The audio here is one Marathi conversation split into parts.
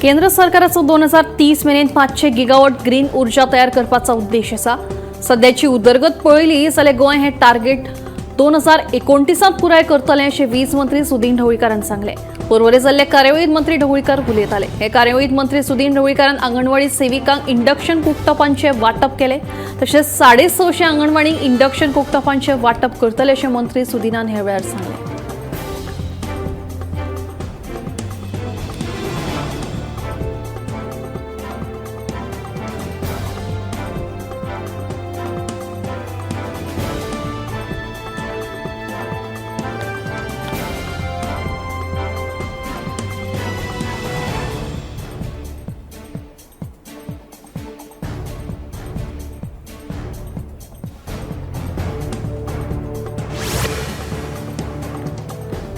केंद्र सरकाराचो 2030 मेरेन 500 गिगावॉट ग्रीन उर्जा तयार करपाचा उद्देश आसा। सध्याची उदरगत पळयली जाल्यार गोंय हे टार्गेट 2029 पुराय करतले अशें वीज मंत्री सुदीन ढवळीकारान सांगले। पर्वरे जाल्ले कार्यावळीत मंत्री ढवळीकार उलयताले। हे कार्यावळीत मंत्री सुदीन ढवळीकारान आंगणवाडी सेविकांक इंडक्शन कुकटॉपांचे वाटप केले, तशेंच 650 आंगणवाडींक इंडक्शन कुकटॉपांचे वाटप करतले अशें मंत्री सुदीनान ह्या वेळार सांगले।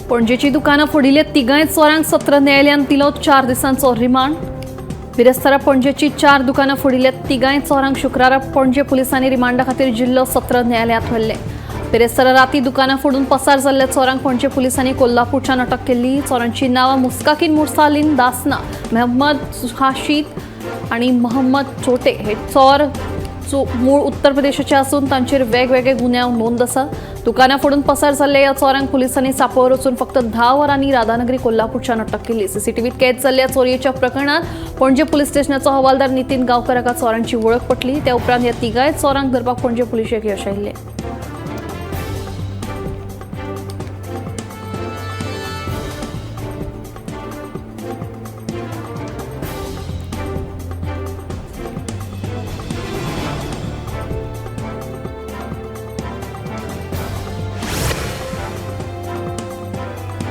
पणजेची दुकानां फोडिल्ल्या तिगांय चोरांक सत्र न्यायालयान दिलो 4 दिसांचो रिमांड। बिरेस्तारा पणजेची 4 दुकानां फोडिल्ल्या तिगांय चोरांक शुक्रारा पणजे पुलिसांनी रिमांडा खातीर जिल्लो सत्र न्यायालयांत व्हेल्ले। बिरेस्तारा राती दुकानां फोडून पसार जाल्ल्या चोरांक पणजे पुलिसांनी कोल्हापूरच्यान अटक केल्ली। चोरांची नांवां मुस्काकीन मुर्सालीन दासना, मेहम्मद सुहाशीद आनी मोहम्मद चोटे हे चोर मूळ उत्तर प्रदेशाचे असून तांचेर वेगवेगळे गुन्यांव नोंद आसा। दुकानां फोडून पसार जाल्ल्या ह्या चोरांक पुलिसांनी सांपळ रचून फक्त 10 वरांनी राधानगरी कोल्हापूरच्यान अटक केली। सीसीटीव्हीत कैद जाल्ल्या चोरयेच्या प्रकरणात पणजे पुलीस स्टेशनाचो हवालदार नितीन गांवकार हाका चोरांची वळख पटली। त्या उपरांत ह्या तिगांय चोरांक धरपाक पणजे पुलिशेक यश आयिल्लें।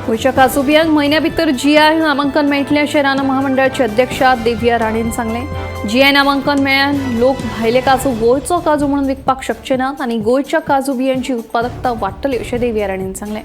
गोंयच्या काजूबियांक म्हयन्या भितर जीआय नामांकन मेळटलें अशें रान महामंडळाचे अध्यक्षा देविया राणेन सांगलें। जीआय नामांकन मेळ्ळ्यान लोक भायले काजू गोंयचो काजू म्हणून विकपाक शकचे नात आनी गोंयच्या काजू बियांची उत्पादकता वाडटली अशें देविया राणेन सांगलें।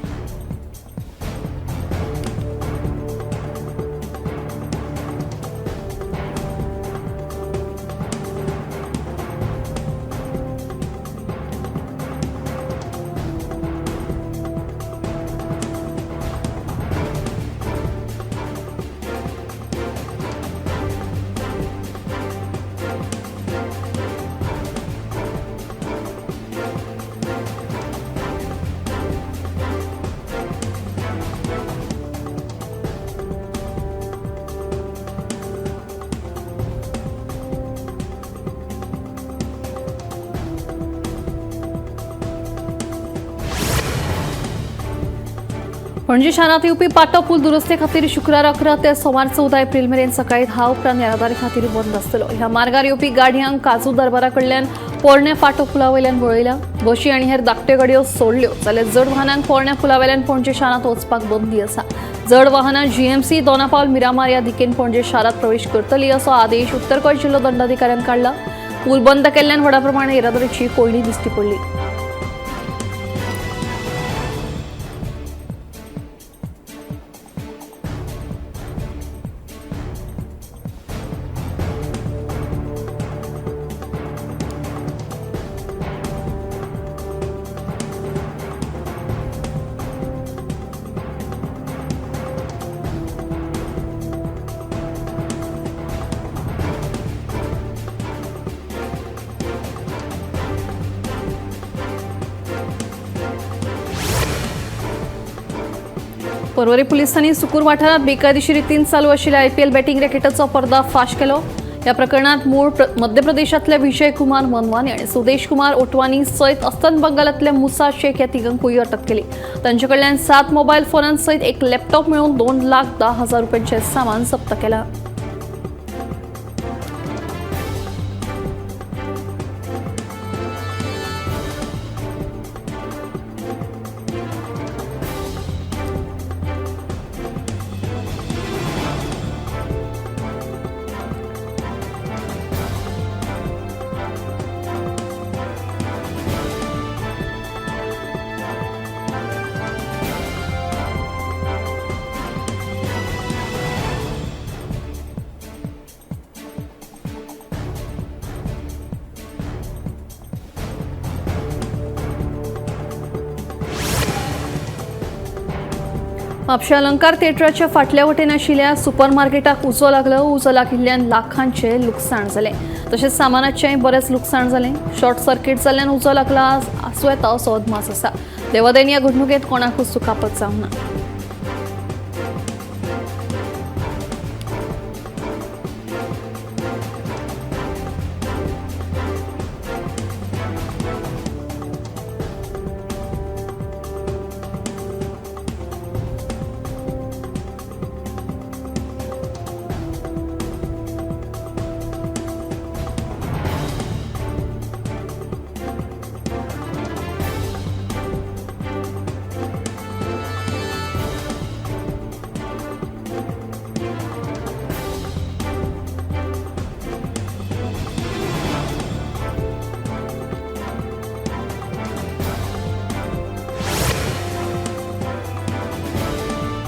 पणजी शारांत येवपी पाटो पूल दुरुस्ते खातीर शुक्रार 11 ते सोमार 14 एप्रिल मेरेन सकाळी 10 उपरांत येरादारी खातीर बंद आसतलो। ह्या मार्गार येवपी गाडयांक काजू दरबारा कडल्यान पोरण्या पाटो पुला वयल्यान वळयल्या। बशी आनी हेर धाकट्यो गाडयो सोडल्यो जाल्यार जड वाहनांक पोरण्या पुला वयल्यान पणजे शारांत वचपाक बंदी आसा। जड वाहनां जीएमसी, दोनापावल, मिरामार ह्या दिकेन पणजे शारांत प्रवेश करतली असो आदेश उत्तर गोंय जिल्लो दंडाधिकाऱ्यान काडला। पूल बंद केल्ल्यान व्हडा प्रमाणात येरादारीची कोयणी दिश्टी पडली। पर्वरी पुलिसांनी सुकूर वाठारात बेकायदेशीर रितीन चालू आशिल्ल्या आयपीएल बॅटिंग रॅकेटाचो पर्दा फाश केलो। ह्या प्रकरणात मूळ मध्य प्रदेशातल्या विजय कुमार मनवानी आणि सुदेश कुमार ओटवानी सयत अस्तंत बंगालातल्या मुसा शेख ह्या तिगांकूय अटक केली। तांचे कडल्यान 7 मोबायल फोनांसयत एक लॅपटॉप मेळून 2,10,000 रुपयांचे सामान जप्त केला। म्हापशा अलंकार थिएटराच्या फाटल्या वटेन आशिल्ल्या सुपरमार्केटाक उजो लागलो. उजो लागिल्ल्यान लाखांचे लुकसाण जालें. तशेंच सामानाचेंय बरेंच लुकसाण जालें. शॉर्ट सर्किट जाल्ल्यान उजो लागला आसूं येता असो अदमास आसा. देवादेन ह्या घडणुकेंत कोणाकूच दुखापत जावंक ना.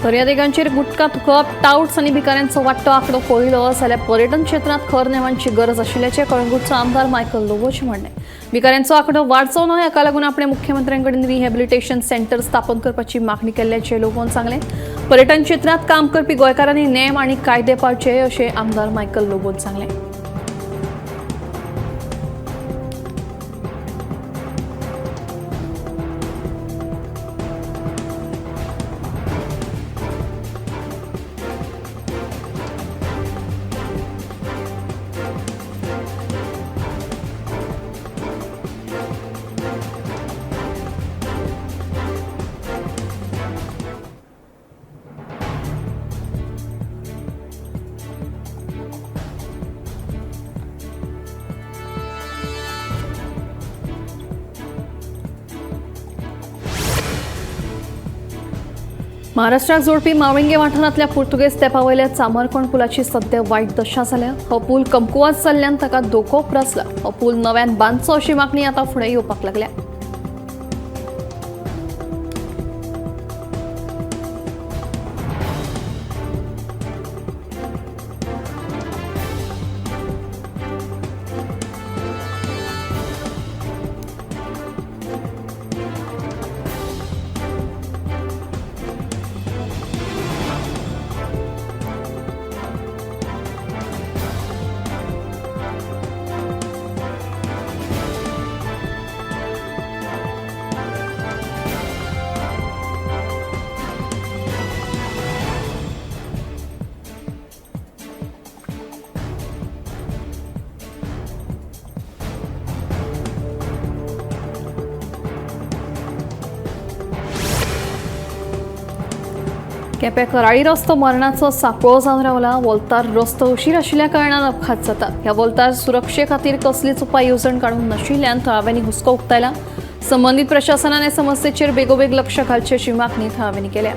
दर्यादेगांचेर गुटखा तुखप, टाउट्स आनी भिकाऱ्यांचो वाडटो आंकडो पळयलो जाल्यार पर्यटन क्षेत्रांत खर नेमांची गरज आशिल्ल्याचें कळंगूटचो आमदार मायकल लोबोचें म्हणणें. भिकाऱ्यांचो आंकडो वाडचो न्हय हाका लागून आपणे मुख्यमंत्र्यांकडेन रिहॅबिलिटेशन सेंटर स्थापन करपाची मागणी केल्ल्याचें लोबोन सांगलें. पर्यटन क्षेत्रांत काम करपी गोंयकारांनी नेम आनी कायदे पाळचे अशें आमदार मायकल लोबोन सांगलें. महाराष्ट्राक जोडपी मावळिंगे वाठारांतल्या पुर्तुगेज तेंपावयल्या चामरकोंड पुलाची सध्या वायट दशा जाल्या. हो पूल कमकुवत जाल्ल्यान ताका धोको उप्रासला. हो पूल नव्यान बांदचो अशी मागणी आतां फुडें येवपाक लागल्या. केपें कराळी रस्तो मरणाचो सांपळो जावन रावला. वोल्तार रस्तो उशीर आशिल्ल्या कारणान अपघात जाता. ह्या वोल्तार सुरक्षे खातीर कसलीच उपाय येवजण काडूंक नाशिल्ल्यान थळाव्यांनी हुस्को उक्तायला. संबंदीत प्रशासनान हे समस्येचेर बेगोबेग लक्ष घालचे अशी मागणी थळाव्यांनी केल्या.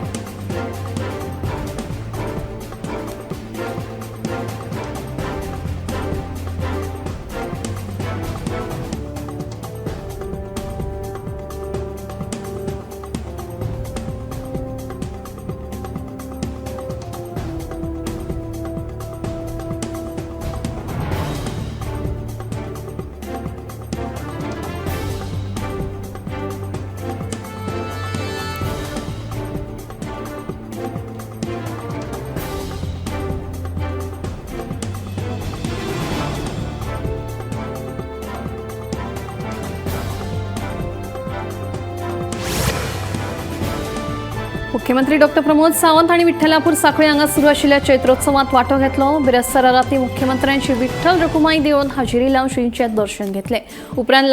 मुख्यमंत्री डॉक्टर प्रमोद सावंत हांणी विठ्ठलापूर सांखळी हांगा सुरू आशिल्ल्या चैत्रोत्सवात वांटो घेतलो. बिरेस्तारा राती मुख्यमंत्र्यांची विठ्ठल रखुमाई देवळांत हाजिरी लावन श्रींचें दर्शन घेतलें. उपरांत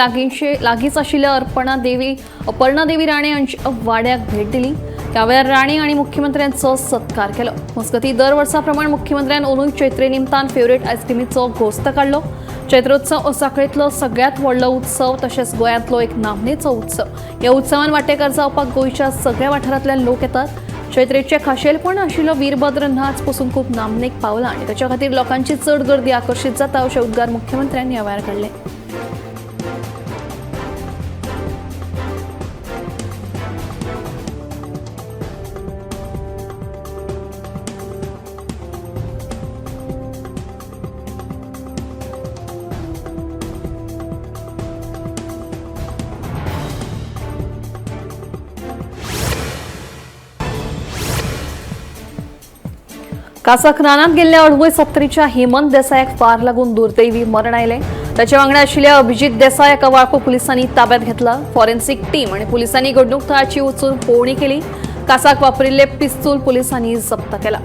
लागींच आशिल्ल्या अपर्णा देवी राणे हांच्या वाड्याक भेट दिली. त्या वेळार राणे हांणी मुख्यमंत्र्यांचो सत्कार केलो. मजगतीं दर वर्सा प्रमाण मुख्यमंत्र्यान अंदूय चैत्रे निमतान फेवरेट आयस्क्रीमीचो घोस्त काडलो. चैत्रोत्सव हो सांखळेंतलो सगळ्यांत व्हडलो उत्सव तशेंच गोंयांतलो एक नामनेचो उत्सव. ह्या उत्सवान वांटेकार जावपाक गोंयच्या सगळ्या वाठारांतल्यान लोक येतात. चैत्रेचें खाशेलपण आशिल्लो वीरभद्र नाच पसून खूब नामनेक पावला आनी ताच्या खातीर लोकांची चड गर्दी आकर्शीत जाता अशें उद्गार मुख्यमंत्र्यांनी ह्या वेळार काडले. कासाक रानात गेल्ल्या 68 हेमंत देसायाक फार लागून दुर्दैवी मरण आयले. त्याच्या वांगडा आशिल्ल्या अभिजित देसाय एका वाळपू पुलिसांनी ताब्यात घेतला. फॉरेन्सिक टीम आणि पुलिसांनी घडणूक थळाची वचून पळोवणी केली. कासाक वापरिल्ले पिस्तूल पुलिसांनी जप्त केला.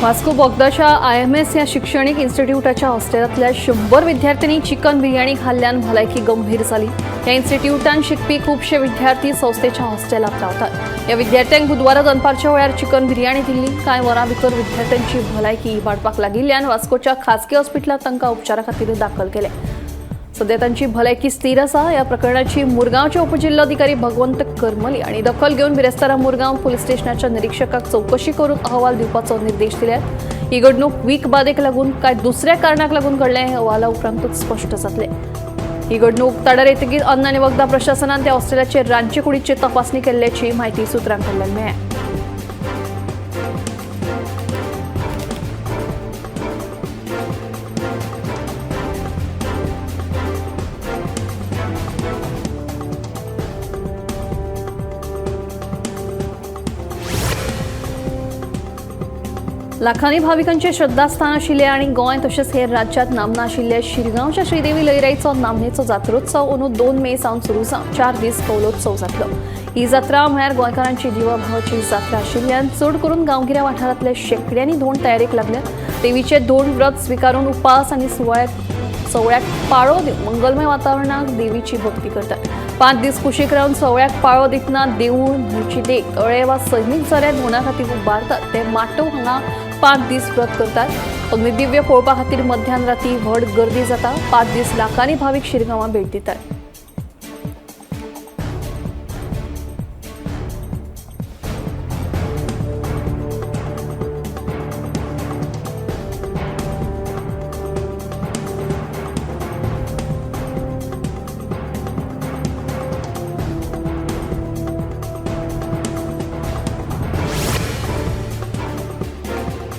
वास्को बोगदाच्या IMS या शैक्षणिक इन्स्टिट्यूटाच्या हॉस्टेलांतल्या 100 विद्यार्थ्यांनी चिकन बिर्याणी खाल्ल्यान भलायकी गंभीर जाली. या इन्स्टिट्यूटान शिकपी खुबशे विद्यार्थी संस्थेच्या हॉस्टेलांत रावतात. या विद्यार्थ्यांक बुधवारा दनपारच्या वेळार चिकन बिर्याणी दिल्ली. कांय वरां भितर विद्यार्थ्यांची भलायकी इबाडपाक लागिल्ल्यान वास्कोच्या खासगी हॉस्पिटलांत तांकां उपचारा खातीर दाखल केले. सध्या तांची भलायकी स्थिर आसा. या प्रकरणाची मुरगांवचे उपजिल्हाधिकारी भगवंत करमली आणि दखल घेवन बिरेस्तारा मुरगांव पोलीस स्टेशनाच्या निरीक्षकाक चौकशी करून अहवाल दिवपाचो निर्देश दिल्यात. ही घडणूक वीख बादेक लागून काय दुसऱ्या कारणाक लागून घडले हे अहवाला उपरांतूच स्पश्ट जातले. ही घडणूक ताडार येतकीर अन्न आनी वखदां प्रशासनान त्या हॉस्टेलाचेर रांदचे कुडीची तपासणी केल्ल्याची म्हायती सुत्रांकडल्यान मेळ्ळ्या. लाखांनी भाविकांचे श्रद्धास्थान आशिल्ले आणि गोंय तशेंच हेर राज्यात नामना आशिल्ले शिरगांवच्या श्रीदेवी लयराईचो नामनेचो जात्रोत्सव अंदू 2 मे सावन सुरू जावन 4 दीस कौलोत्सव जातलो. ही जात्रा म्हळ्यार गोंयकारांची जिवाभावाची जात्रा आशिल्ल्यान चड करून गांवगिऱ्या वाठारांतल्या शेकड्यांनी धोंड तयारेक लागल्या. देवीचे धोंड व्रत स्विकारून उपास आनी सवळ्याक पाळो दिवन मंगलमय वातावरणात देवीची भक्ती करतात. 5 दीस कुशीक रावन सवळ्याक पाळो दितना देवूळ न्हंयची देख तळे वा सैमीक झऱ्या धोंडा खातीर उबारतात. ते माटोव हांगा 5 दीस व्रत करतात. अग्निदिव्य पळोवपा खातीर मध्यान राती व्हड गर्दी जाता. 5 दीस लाखांनी भाविक शिरगांवां भेट दितात.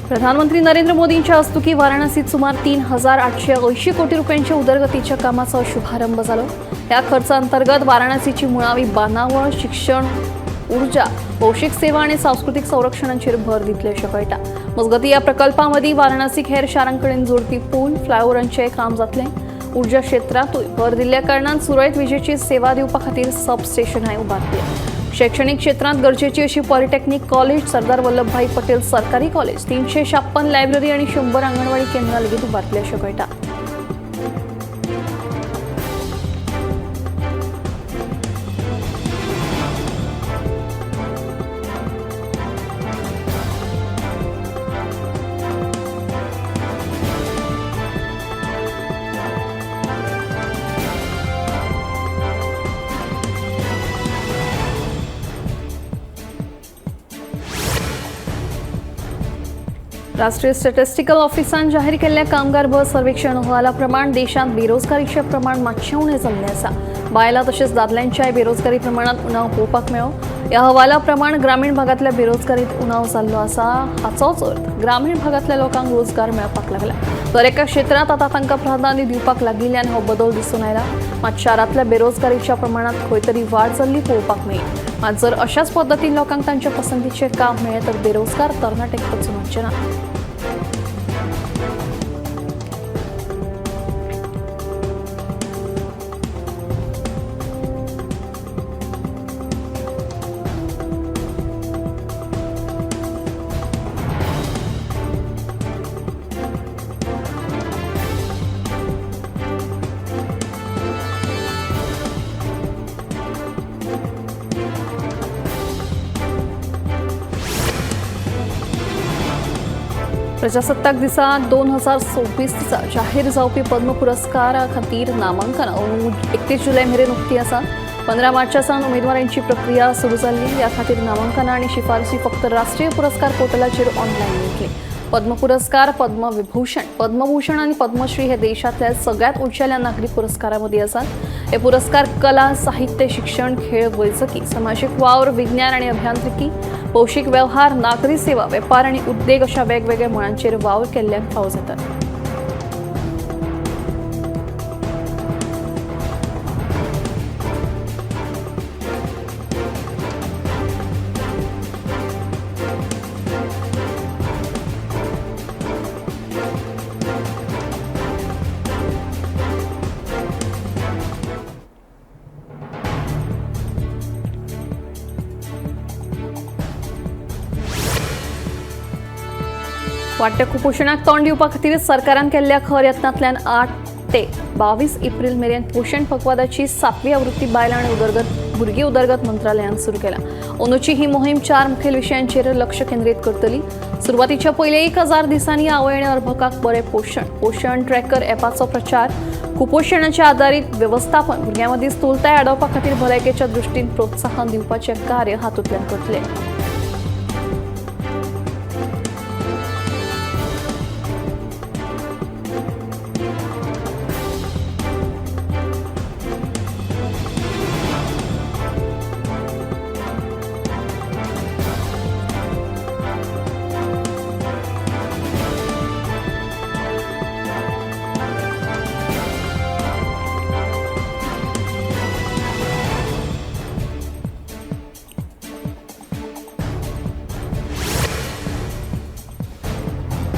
प्रधानमंत्री नरेंद्र मोदींच्या हस्तुकी वाराणसीत सुमार 3,880 कोटी रुपयांच्या उदरगतीच्या कामाचो शुभारंभ जालो. या खर्चाअंतर्गत वाराणसीची मुळावी बांदावळ, शिक्षण, ऊर्जा, भौशीक सेवा आणि सांस्कृतिक संरक्षणाचेर भर दितले अशें कळटा. मजगती ह्या प्रकल्पामदी वाराणसीक हेर शारांकडेन जोडपी पूल, फ्लायओव्हरांचें काम जातलें. ऊर्जा क्षेत्रांतूय भर दिल्ल्या कारणान सुरळीत विजेची सेवा दिवपा खातीर सब स्टेशनाय उबारतले. शैक्षणिक क्षेत्रांत गरजेची अशी पॉलिटेक्निक कॉलेज, सरदार वल्लभभाई पटेल सरकारी कॉलेज, 356 लायब्ररी आणि 100 आंगणवाडी केंद्रां लेगीत उबारतले अशें कळटा. राष्ट्रीय स्टॅटिस्टिकल ऑफिसान जाहीर केल्ल्या कामगार बळ सर्वेक्षण अहवाला प्रमाण देशांत बेरोजगारीचें प्रमाण मातशें उणें जाल्लें आसा. बायलां तशेंच दादल्यांच्याय बेरोजगारी प्रमाणांत उणाव पळोवपाक मेळ्ळो. ह्या अहवाला प्रमाण ग्रामीण भागांतल्या बेरोजगारीत उणाव जाल्लो आसा. हाचोच अर्थ ग्रामीण भागांतल्या लोकांक रोजगार मेळपाक लागला. दर एका क्षेत्रांत आतां तांकां प्राधान्य दिवपाक लागिल्ल्यान हो बदल दिसून आयला. मात शारांतल्या बेरोजगारीच्या प्रमाणांत खंय तरी वाड जाल्ली पळोवपाक मेळ्ळी. मात जर अशाच पद्दतीन लोकांक तांच्या पसंतीचें काम मेळ्ळें तर बेरोजगार तरणाटे खचून वचचे ना. प्रजासत्ताक दिसा 2026चा जाहीर जावपी पद्म पुरस्कारा खातीर नामांकन 31 जुलै मेरेन उक्ती आसा. 15 मार्चासान उमेदवारांची प्रक्रिया सुरू जाल्ली. ह्या खातीर नामांकन आनी शिफारसी फक्त राष्ट्रीय पुरस्कार पोर्टलाचेर ऑनलायन मेळटली. पद्म पुरस्कार, पद्मविभूषण, पद्मभूषण आणि पद्मश्री हे देशातल्या सगळ्यात उंचेल्या नागरी पुरस्कारांमदीं आसात. हे पुरस्कार कला, साहित्य, शिक्षण, खेळ, वैजकी, सामाजिक वावर, विज्ञान आणि अभियांत्रिकी, भौशीक व्यवहार, नागरी सेवा, वेपार आणि उद्देग अशा वेगवेगळ्या मळांचेर वावर केल्ल्यांक फावो जातात. वाडट्या कुपोशणाक तोंड दिवपा खातीर सरकारान केल्ल्या खर यत्नांतल्यान 8 ते 22 एप्रील मेरेन पोषण पखवादाची 7वी आवृत्ती बायलां आनी भुरगीं उदरगत मंत्रालयान सुरू केला. अंदूची ही मोहीम 4 मुखेल विशयांचेर लक्ष केंद्रीत करतली. सुरवातीच्या पयल्या 1000 दिसांनी आवय आनी अर्भकाक बरें पोषण ट्रॅकर ॲपाचो प्रचार, कुपोशणाचेर आदारीत व्यवस्थापन, भुरग्यां मदीं स्थूलताय आडोवपा खातीर भलायकेच्या दृश्टीन प्रोत्साहन दिवपाचें कार्य हातूंतल्यान करतले.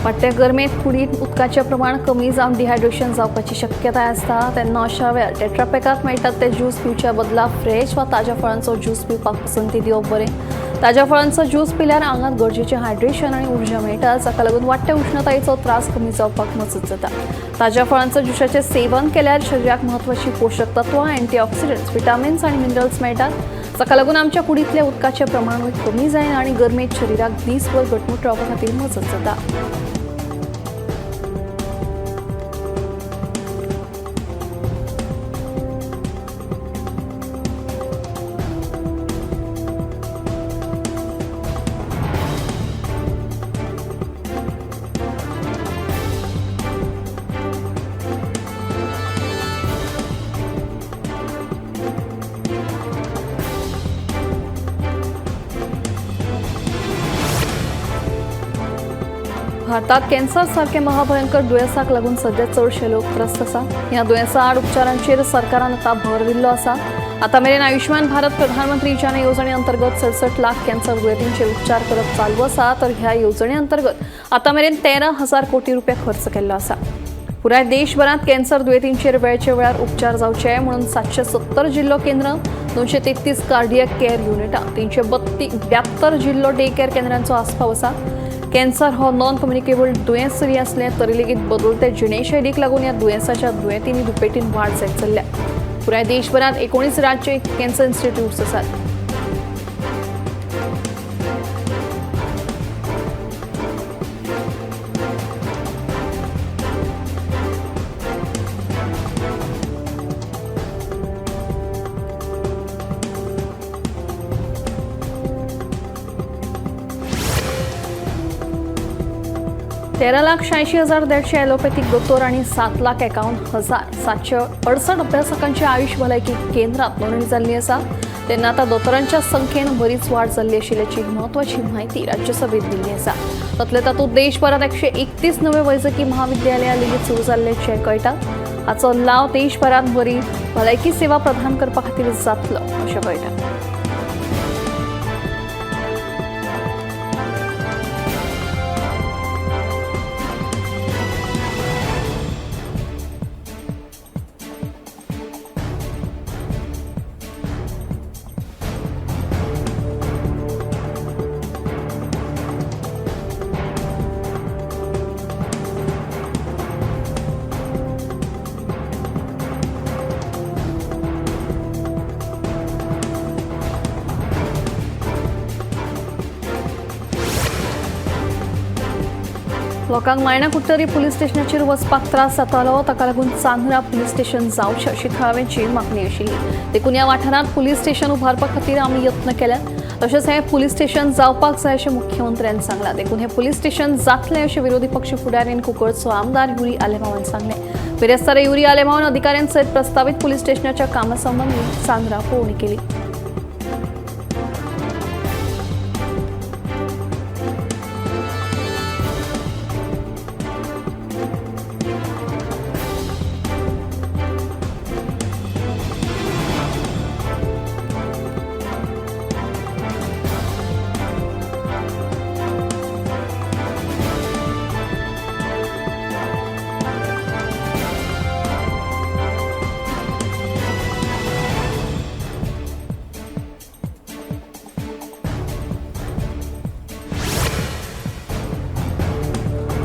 वाडट्या गरमेत कुडींत उदकाचें प्रमाण कमी जावन डिहायड्रेशन जावपाची शक्यताय आसता. तेन्ना अशा वेळार टेट्रापॅकांत मेळटात ते ज्यूस पिवच्या बदला फ्रेश वा ताज्या फळांचो ज्यूस पिवपाक पसंती दिवप बरें. ताज्या फळांचो ज्यूस पिल्यार आंगांत गरजेचें हायड्रेशन आनी उर्जा मेळटा, जाका लागून वाडट्या उश्णतायेचो त्रास कमी जावपाक मजत जाता. ताज्या फळांचो ज्युसाचें सेवन केल्यार शरिराक म्हत्वाची पोशक तत्वां, अँटीऑक्सिडंट्स, विटामिन्स आनी मिनरल्स मेळटात, जाका लागून आमच्या कुडींतलें उदकाचें प्रमाणूय कमी जायना आनी गरमेत शरिराक दीसभर घटमूट रावपा खातीर मजत जाता. भारतात कॅन्सर सारखे महाभयंकर दुयेंसाक लागून सध्या चडशे लोक त्रस्त आसा. ह्या दुयेंसा आड उपचारांचेर सरकारान आतां भर दिल्लो आसा. आतां मेरेन आयुष्मान भारत प्रधानमंत्री जन येवजणे अंतर्गत 67 लाख कॅन्सर दुयेंतींचेर उपचार करप चालू आसा. तर ह्या येवजणे अंतर्गत आतां मेरेन 13,000 कोटी रुपया खर्च केल्लो आसा. पुराय देशभरात कॅन्सर दुयेंतींचेर वेळचे वेळार उपचार जावचे म्हणून 770 जिल्लो केंद्र, 233 कार्डियक केअर युनिटां, 372 जिल्लो डे केअर केंद्रांचो आस्पाव आसा. कॅन्सर हो नॉन कम्युनिकेबल दुयेंस जरी असलें तरी लेगीत बदलते जिणेशैलीक लागून ह्या दुयेंसाच्या दुयेंतींनी दुपेटीन वाड जायत चल्ल्या. पुराय देशभरात 19 राज्य कॅन्सर इन्स्टिट्यूट्स आसात. तेरा लाख 86,150 ॲलोपॅथिक दोतोर आणि 7,51,768 अभ्यासकांची आयुष भलायकी केंद्रात नोंदणी जाल्ली आसा. तेन्ना आतां दोतोरांच्या संख्येन बरीच वाड जाल्ली आशिल्ल्याची म्हत्वाची म्हायती राज्यसभेत दिल्ली आसा. तातूंत देशभरात 131 नवे वैजकी महाविद्यालयां लेगीत सुरू जाल्ल्याचें कळटा. हाचो लाव देशभरात बरी भलायकी सेवा प्रदान करपा खातीर जातलो अशें कळटा. लोकांक मायणा कुट्टरी पुलीस स्टेशनाचेर वचपाक त्रास जातालो ताका लागून चांद्रा पुलीस स्टेशन जावचें अशी थळाव्यांची मागणी आशिल्ली। देखून ह्या वाठारांत पुलीस स्टेशन उभारपा खातीर आमी यत्न केल्यात। तशेंच हें पुलीस स्टेशन जावपाक जाय अशें मुख्यमंत्र्यान सांगलां। देखून हें पुलीस स्टेशन जातलें अशें विरोधी पक्ष फुडाऱ्यान कुंकळचो आमदार युरी आलेमावान सांगलें। बिरेस्तारा युरी आलेमावान अधिकाऱ्यांसयत प्रस्तावित पुलीस स्टेशनाच्या कामा संबंधी चांद्रा पळोवणी केली।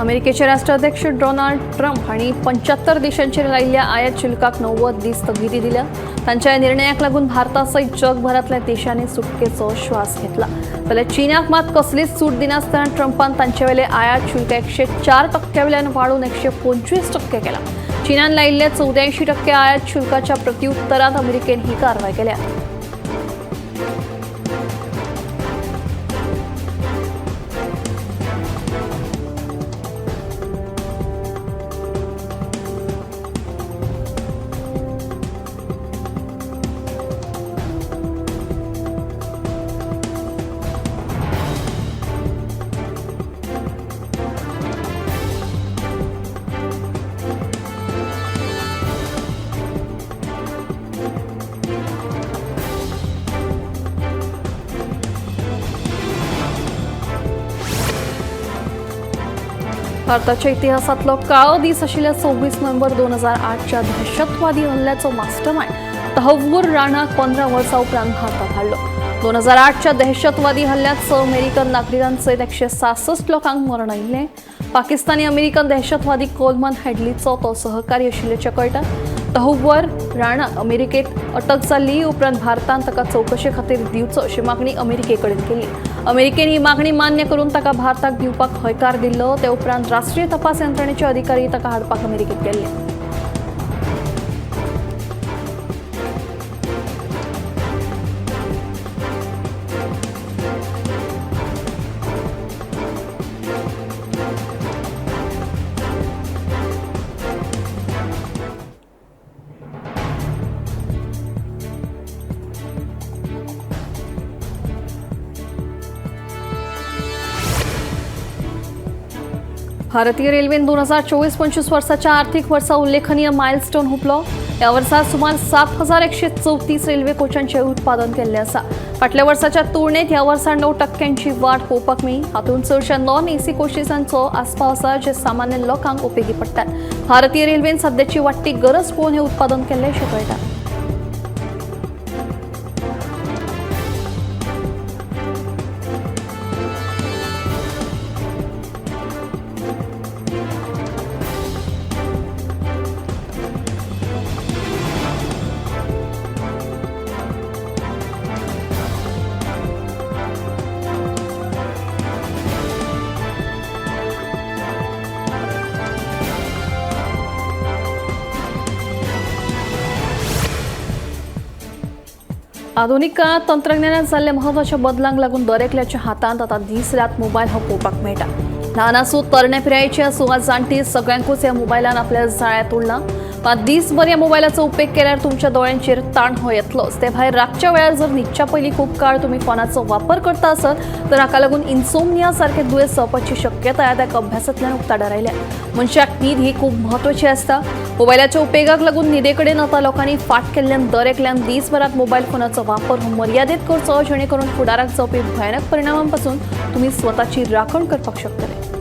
अमेरिकेचे राष्ट्राध्यक्ष डोनाल्ड ट्रम्प हांणी 75 देशांचेर लायिल्ल्या आयात शुल्काक 90 दीस स्थगिती दिल्या। तांच्या ह्या लागून भारतासयत जगभरातल्या देशांनी सुटकेचो श्वास घेतला। जाल्यार चीनाक मात कसलीच सूट दिनासतना ट्रम्पान तांचे वेले आयात शुल्क 104% वेल्यान वाडून 125% केला। चीनान लायिल्ल्या 84% आयात शुल्काच्या प्रत्युत्तरांत अमेरिकेन ही कारवाय केल्या। भारताच्या इतिहासातलो काळो दीस आशिल्ल्या 26 नोव्हेंबर 2008च्या दहशतवादी हल्ल्याचो मास्टरमाइंड तहव्वूर राणाक 15 वर्सां उपरांत भारतांत हाडलो। 2008च्या दहशतवादी हल्ल्यात 6 अमेरिकन नागरिकांसयत 166 लोकांक मरण आयिल्लें। पाकिस्तानी अमेरिकन दहशतवादी कोलमन हेडलीचो तो सहकारी आशिल्ल्याचें कळटा। तहव्वूर राणा अमेरिकेत अटक जाल्ली उपरांत भारतान ताका चवकशे खातीर दिवचो अशी मागणी अमेरिके कडेन केली। अमेरिकेन ही मागणी मान्य करून ताका भारताक दिवपाक हयकार दिल्लो। ते उपरांत राष्ट्रीय तपास यंत्रणेचे अधिकारी ताका हाडपाक अमेरिकेत गेल्ले। भारतीय रेल्वेन 2024-25 वर्साच्या आर्थिक वर्सा उल्लेखनीय मायलस्टोन हुपलो। ह्या वर्सा सुमार 7134 रेल्वे कोचांचे उत्पादन केल्ले आसा। फाटल्या वर्साच्या तुळनेत ह्या वर्सा 9%ची वाड पळोवपाक मेळ्ळी। हातूंत चडशा नॉन एसी कोचेसांचो आस्पाव आसा जे सामान्य लोकांक उपेगी पडटात। भारतीय रेल्वेन सध्याची वाडटी गरज पळोवन हे उत्पादन केल्ले अशें कळटा। आधुनिक काळात तंत्रज्ञानात जाल्ल्या महत्वाच्या बदलांक लागून दरेकल्याच्या हातांत आता दीस रात मोबायल हो पळोवपाक मेळटा। ल्हान आसूं तरणे पिरायेची आसूं वा जाणटी सगळ्यांकूच ह्या मोबायलान आपल्या जाळ्यात उरलां। वा दीसभर ह्या मोबायलाचो उपेग केल्यार तुमच्या दोळ्यांचेर ताण हो येतलोच। ते भायर रातच्या वेळार जर न्हिदच्या पयलीं खूब काळ तुमी फोनाचो वापर करता आसत तर हाका लागून इन्सोमनिया सारखे दुयेंस जावपाची शक्यताय त्या अभ्यासांतल्यान उक्ताडार आयल्या। मनशाक न्हीद ही खूब म्हत्वाची आसता। मोबायलाच्या उपेगाक लागून न्हिदे कडेन आता लोकांनी फाट केल्ल्यान दरेकल्यान दीसभरात मोबायल फोनाचो वापर हो मर्यादीत करचो जेणे करून फुडाराक जावपी भयानक परिणामांपासून तुमी स्वताची राखण करपाक शकतले।